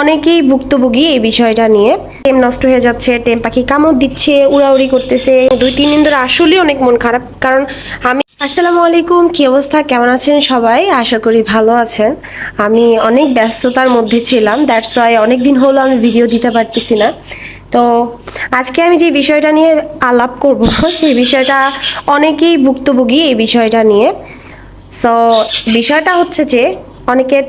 অনেকেই ভুক্তভোগী এই বিষয়টা নিয়ে। টেম নষ্ট হয়ে যাচ্ছে, টেম পাখি কামড় দিচ্ছে, উড়াউড়ি করতেছে। 2-3 দিন ধরে আসলেই অনেক মন খারাপ, কারণ আমি আসসালামু আলাইকুম, কি অবস্থা, কেমন আছেন সবাই? আশা করি ভালো আছেন। আমি অনেক ব্যস্ততার মধ্যে ছিলাম, দ্যাটস ওয়াই অনেক দিন হলো আমি ভিডিও দিতে পারতেছি না। তো আজকে আমি যে বিষয়টা নিয়ে আলাপ করব সেই বিষয়টা অনেকেই ভুক্তভোগী এই বিষয়টা নিয়ে। সো বিষয়টা হচ্ছে যে অনেকের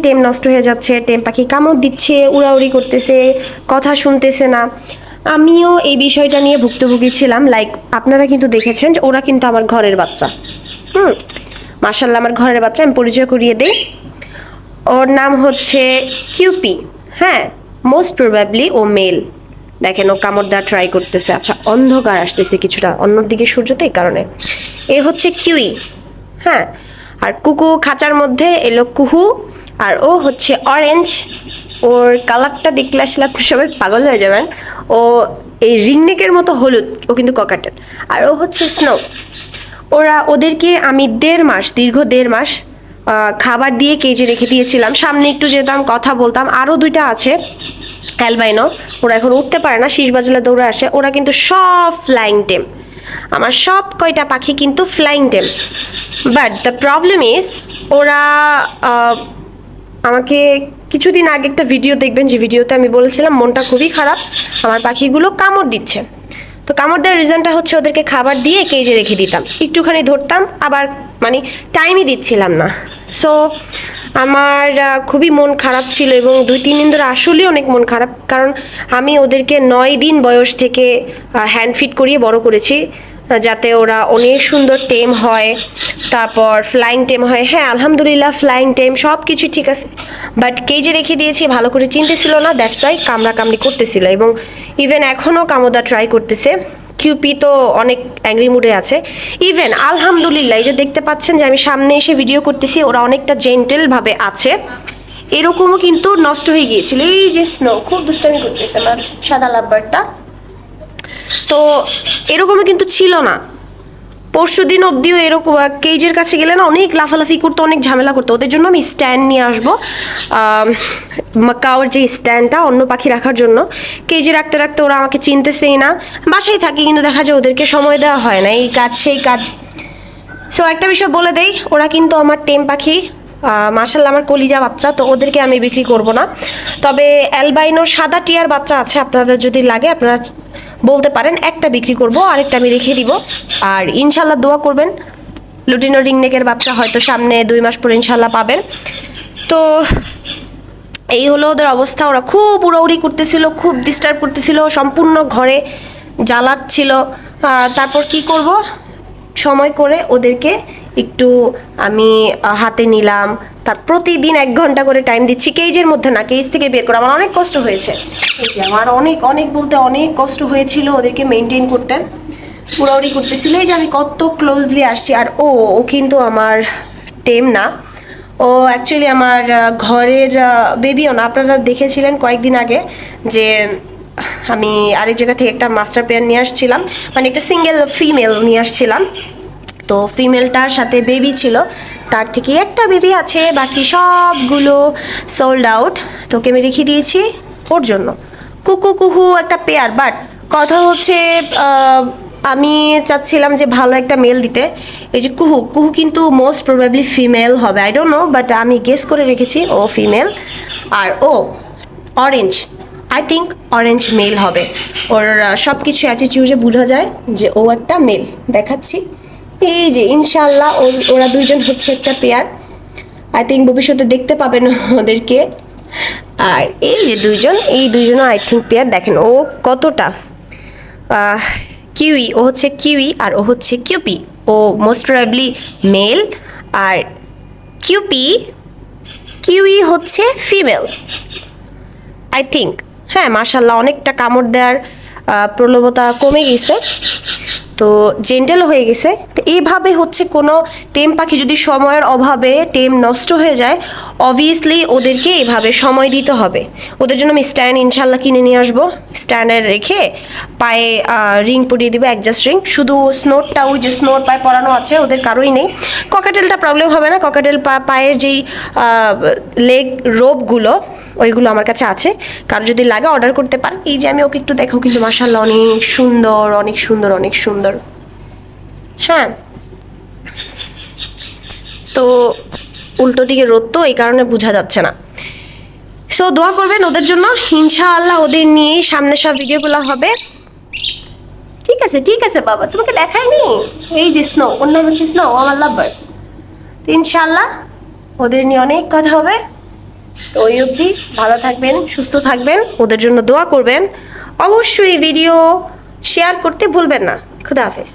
টেম নষ্ট হয়ে যাচ্ছে, টেম পাখি কামড় দিচ্ছে, উড়াউড়ি করতেছে, কথা শুনতেছে না। আমিও এই বিষয়টা নিয়ে ভুক্তভোগী ছিলাম। লাইক আপনারা কিন্তু দেখেছেন যে ওরা কিন্তু আমার ঘরের বাচ্চা। মার্শাল্লাহ, আমার ঘরের বাচ্চা। আমি পরিচয় করিয়ে দিই, ওর নাম হচ্ছে কিউপি। হ্যাঁ, মোস্ট প্রবাবলি ও মেল। দেখেন, ও কামড় দেওয়া ট্রাই করতেছে। আচ্ছা, অন্ধকার আসতেছে কিছুটা, অন্যদিকে সূর্য, তো এই কারণে। এ হচ্ছে কিউই। হ্যাঁ, আর কুকু খাঁচার মধ্যে এলো কুহু, আর ও হচ্ছে অরেঞ্জ। ওর কালারটা দেখলে আসলে আপনি সবাই পাগল হয়ে যাবেন। ও এই রিংনেকের মতো হলুদ, ও কিন্তু ককাটেল। আর ও হচ্ছে স্নো। ওদেরকে আমি দীর্ঘ 1.5 মাস খাবার দিয়ে কেজে রেখে দিয়েছিলাম। সামনে একটু যেতাম, কথা বলতাম। আরও 2টা আছে অ্যালবাইনো, ওরা এখন উঠতে পারে না, শীষ বাজলে দৌড়ে আসে। ওরা কিন্তু সব ফ্লাইং টেম, আমার সব কয়টা পাখি কিন্তু flying tame. But the problem is, ওরা আমাকে কিছুদিন আগে একটা ভিডিও দেখবেন, যে ভিডিওতে আমি বলেছিলাম মনটা খুবই খারাপ, আমার পাখিগুলো কামড় দিচ্ছে। তো কামড় দেওয়ার রিজনটা হচ্ছে ওদেরকে খাবার দিয়ে কেজে রেখে দিতাম, একটুখানি ধরতাম, আবার মানে টাইমই দিচ্ছিলাম না। সো আমার খুবই মন খারাপ ছিল, এবং 2-3 দিন ধরে আসলেই অনেক মন খারাপ, কারণ আমি ওদেরকে 9 দিন বয়স থেকে হ্যান্ড ফিড করিয়ে বড় করেছি, যাতে ওরা অনেক সুন্দর টেম হয়, তারপর ফ্লাইং টেম হয়। হ্যাঁ, আলহামদুলিল্লাহ ফ্লাইং টেম সব কিছু ঠিক আছে, বাট কেজে রেখে দিয়েছি, ভালো করে চিনতেছিল না, দ্যাটস ওয়াই কামড়াকামড়ি করতেছিল, এবং ইভেন এখনও কামড়া ট্রাই করতেছে। কিউপি তো অনেক অ্যাংরি মুডে আছে। ইভেন আলহামদুলিল্লাহ, এই যে দেখতে পাচ্ছেন যে আমি সামনে এসে ভিডিও করতেছি, ওরা অনেকটা জেন্টেলভাবে আছে। এরকমও কিন্তু নষ্ট হয়ে গিয়েছিল। এই যে স্নো খুব দুষ্টামি করতেছে আমার সাদা লাভবারটা, তো এরকমও কিন্তু ছিল না। পরশুদিন অবধিও এরকম কেজের কাছে গেলে না অনেক লাফালাফি করতো, অনেক ঝামেলা করতো। ওদের জন্য আমি স্ট্যান্ড নিয়ে আসবো, মাকাওর যে স্ট্যান্ডটা অন্য পাখি রাখার জন্য। কেজে রাখতে রাখতে ওরা আমাকে চিনতেছেই না। বাসায় থাকি কিন্তু দেখা যায় ওদেরকে সময় দেওয়া হয় না, এই কাজ সেই কাজ। সো একটা বিষয় বলে দেই, ওরা কিন্তু আমার টেম পাখি, মাশাল্লাহ আমার কলিজা বাচ্চা, তো ওদেরকে আমি বিক্রি করব না। তবে অ্যালবাইনো সাদা টিয়ার বাচ্চা আছে, আপনাদের যদি লাগে আপনারা বলতে পারেন, একটা বিক্রি করব, আরেকটা আমি রেখে দিব। আর ইনশাল্লাহ দোয়া করবেন, লুটিনো রিংনেকের বাচ্চা হয়তো সামনে 2 মাস পরে ইনশাল্লাহ পাবেন। তো এই হলো ওদের অবস্থা। ওরা খুব উড়াউড়ি করতেছিল, খুব ডিস্টার্ব করতেছিল, সম্পূর্ণ ঘরে জ্বালাচ্ছিল। তারপর কি করব, সময় করে ওদেরকে একটু আমি হাতে নিলাম। তার প্রতিদিন 1 ঘন্টা করে টাইম দিচ্ছি, কেজের মধ্যে না, কেজ থেকে বের করে। আমার অনেক কষ্ট হয়েছে, এই যে আমার অনেক অনেক বলতে অনেক কষ্ট হয়েছিল ওদেরকে মেনটেন করতে। উড়াউড়ি করতেছিল, এই যে আমি কত ক্লোজলি আসছি। আর ও কিন্তু আমার টেম না, ও অ্যাকচুয়ালি আমার ঘরের বেবিও না। আপনারা দেখেছিলেন কয়েকদিন আগে যে আমি আরেক জায়গা থেকে একটা মাস্টার পেয়ার নিয়ে আসছিলাম, মানে একটা সিঙ্গেল ফিমেল নিয়ে আসছিলাম। তো ফিমেলটার সাথে বেবি ছিল, তার থেকে একটা বেবি আছে, বাকি সবগুলো সোল্ড আউট। তোকে আমি রেখে দিয়েছি ওর জন্য। কুকু কুহু একটা পেয়ার, বাট কথা হচ্ছে আমি চাচ্ছিলাম যে ভালো একটা মেল দিতে। এই যে কুহু, কুহু কিন্তু মোস্ট প্রবাবলি ফিমেল হবে, আই ডোন্ট নো, বাট আমি গেস করে রেখেছি ও ফিমেল। আর ও orange, I think orange male হবে। ওর সব কিছু অ্যাটিটিউডে বোঝা যায় যে ও একটা মেল। দেখাচ্ছি, এই যে ইনশাল্লাহ ওরা 2জন হচ্ছে একটা পেয়ার। আই থিঙ্ক ভবিষ্যতে দেখতে পাবেন ওদেরকে। আর এই যে 2জন, এই 2জনও আই থিঙ্ক পেয়ার। দেখেন ও কতটা কিউই, ও হচ্ছে কিউই, আর ও হচ্ছে কিউপি। ও মোস্ট প্রবাবলি মেল, আর কিউই হচ্ছে ফিমেল আই থিঙ্ক। হ্যাঁ, মাশাল্লাহ অনেকটা কামড় দেওয়ার প্রবণতা কমে গেছে। তো জেন্টাল হয়ে গেছে। তো এইভাবে হচ্ছে কোনো টেম পাখি যদি সময়ের অভাবে টেম নষ্ট হয়ে যায়, অবভিয়াসলি ওদেরকে এইভাবে সময় দিতে হবে। ওদের জন্য আমি স্ট্যান্ড ইনশাল্লাহ কিনে নিয়ে আসবো, স্ট্যান্ডে রেখে পায়ে রিং পরিয়ে দিবে, অ্যাডজাস্ট রিং। শুধু স্নোরটা, ওই যে স্নোর পায়ে পরানো আছে, ওদের কারোই নেই। ককাটেলটা প্রবলেম হবে না, ককাটেল পায়ের যেই লেগ রোপগুলো ওইগুলো আমার কাছে আছে, কারো যদি লাগে অর্ডার করতে পারেন। এই যে আমি ওকে একটু দেখো, কিন্তু মাশাআল্লাহ অনেক সুন্দর, অনেক সুন্দর, অনেক সুন্দর। হ্যাঁ, তো উল্টো দিকে রোদ তো, এই কারণে বোঝা যাচ্ছে না। সো দোয়া করবেন ওদের জন্য, ইনশাআল্লাহ ওদের নিয়েই সামনে সব ভিডিওগুলো হবে। ঠিক আছে, ঠিক আছে বাবা, তোমাকে দেখাইনি। এই যে স্নো, ওর নাম হচ্ছে স্নো, আমার লাভার। তো ইনশাআল্লাহ ওদের নিয়ে অনেক কথা হবে। তো ওই অবধি ভালো থাকবেন, সুস্থ থাকবেন, ওদের জন্য দোয়া করবেন। অবশ্যই ভিডিও শেয়ার করতে ভুলবেন না। খুদা হাফেজ।